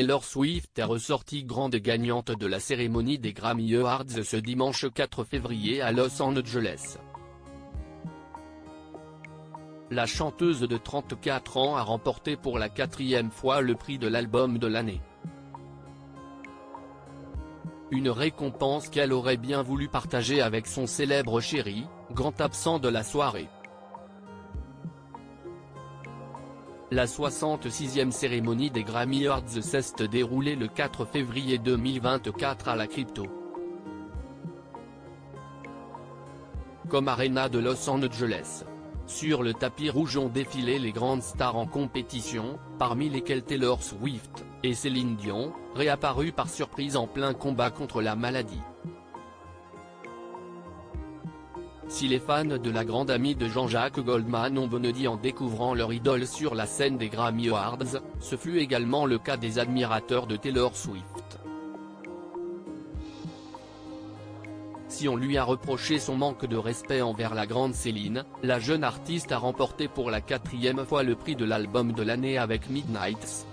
Taylor Swift est ressortie grande gagnante de la cérémonie des Grammy Awards ce dimanche 4 février à Los Angeles. La chanteuse de 34 ans a remporté pour la 4e fois le prix de l'album de l'année. Une récompense qu'elle aurait bien voulu partager avec son célèbre chéri, grand absent de la soirée. La 66e cérémonie des Grammy Awards s'est déroulée le 4 février 2024 à la Crypto Com Arena de Los Angeles. Sur le tapis rouge ont défilé les grandes stars en compétition, parmi lesquelles Taylor Swift et Céline Dion, réapparues par surprise en plein combat contre la maladie. Si les fans de la grande amie de Jean-Jacques Goldman ont bondi en découvrant leur idole sur la scène des Grammy Awards, ce fut également le cas des admirateurs de Taylor Swift. Si on lui a reproché son manque de respect envers la grande Céline, la jeune artiste a remporté pour la 4e fois le prix de l'album de l'année avec Midnights.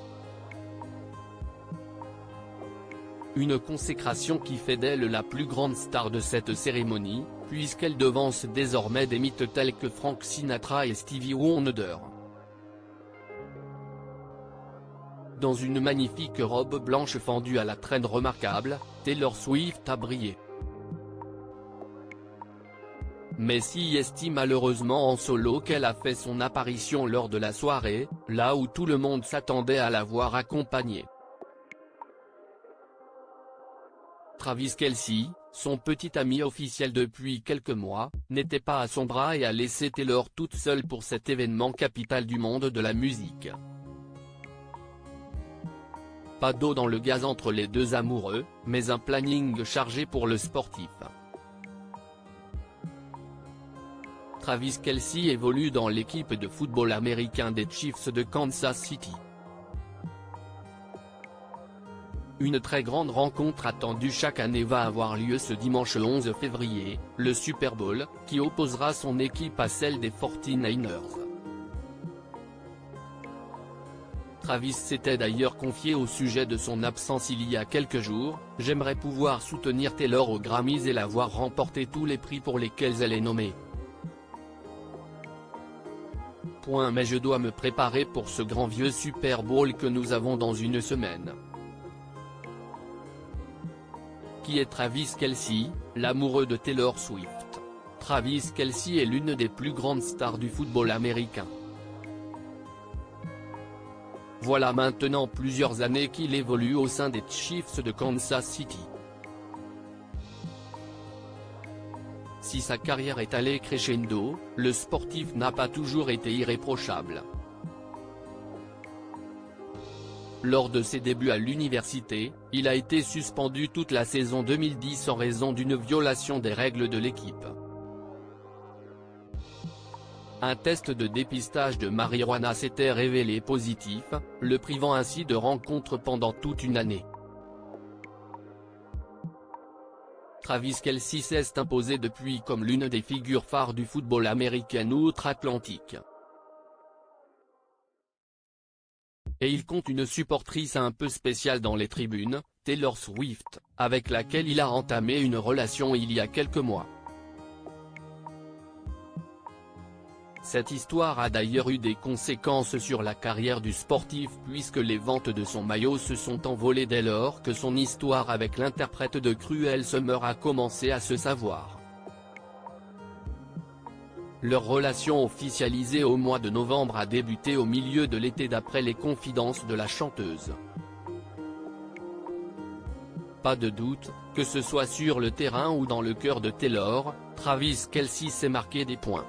Une consécration qui fait d'elle la plus grande star de cette cérémonie, puisqu'elle devance désormais des mythes tels que Frank Sinatra et Stevie Wonder. Dans une magnifique robe blanche fendue à la traîne remarquable, Taylor Swift a brillé. Mais si estime malheureusement en solo qu'elle a fait son apparition lors de la soirée, là où tout le monde s'attendait à la voir accompagnée. Travis Kelce, son petit ami officiel depuis quelques mois, n'était pas à son bras et a laissé Taylor toute seule pour cet événement capital du monde de la musique. Pas d'eau dans le gaz entre les deux amoureux, mais un planning chargé pour le sportif. Travis Kelce évolue dans l'équipe de football américain des Chiefs de Kansas City. Une très grande rencontre attendue chaque année va avoir lieu ce dimanche 11 février, le Super Bowl, qui opposera son équipe à celle des 49ers. Travis s'était d'ailleurs confié au sujet de son absence il y a quelques jours: « J'aimerais pouvoir soutenir Taylor aux Grammys et la voir remporter tous les prix pour lesquels elle est nommée. Mais je dois me préparer pour ce grand vieux Super Bowl que nous avons dans une semaine. » Qui est Travis Kelce, l'amoureux de Taylor Swift? Travis Kelce est l'une des plus grandes stars du football américain. Voilà maintenant plusieurs années qu'il évolue au sein des Chiefs de Kansas City. Si sa carrière est allée crescendo, le sportif n'a pas toujours été irréprochable. Lors de ses débuts à l'université, il a été suspendu toute la saison 2010 en raison d'une violation des règles de l'équipe. Un test de dépistage de marijuana s'était révélé positif, le privant ainsi de rencontres pendant toute une année. Travis Kelce s'est imposé depuis comme l'une des figures phares du football américain outre-Atlantique. Et il compte une supportrice un peu spéciale dans les tribunes, Taylor Swift, avec laquelle il a entamé une relation il y a quelques mois. Cette histoire a d'ailleurs eu des conséquences sur la carrière du sportif puisque les ventes de son maillot se sont envolées dès lors que son histoire avec l'interprète de Cruel Summer a commencé à se savoir. Leur relation officialisée au mois de novembre a débuté au milieu de l'été d'après les confidences de la chanteuse. Pas de doute, que ce soit sur le terrain ou dans le cœur de Taylor, Travis Kelce s'est marqué des points.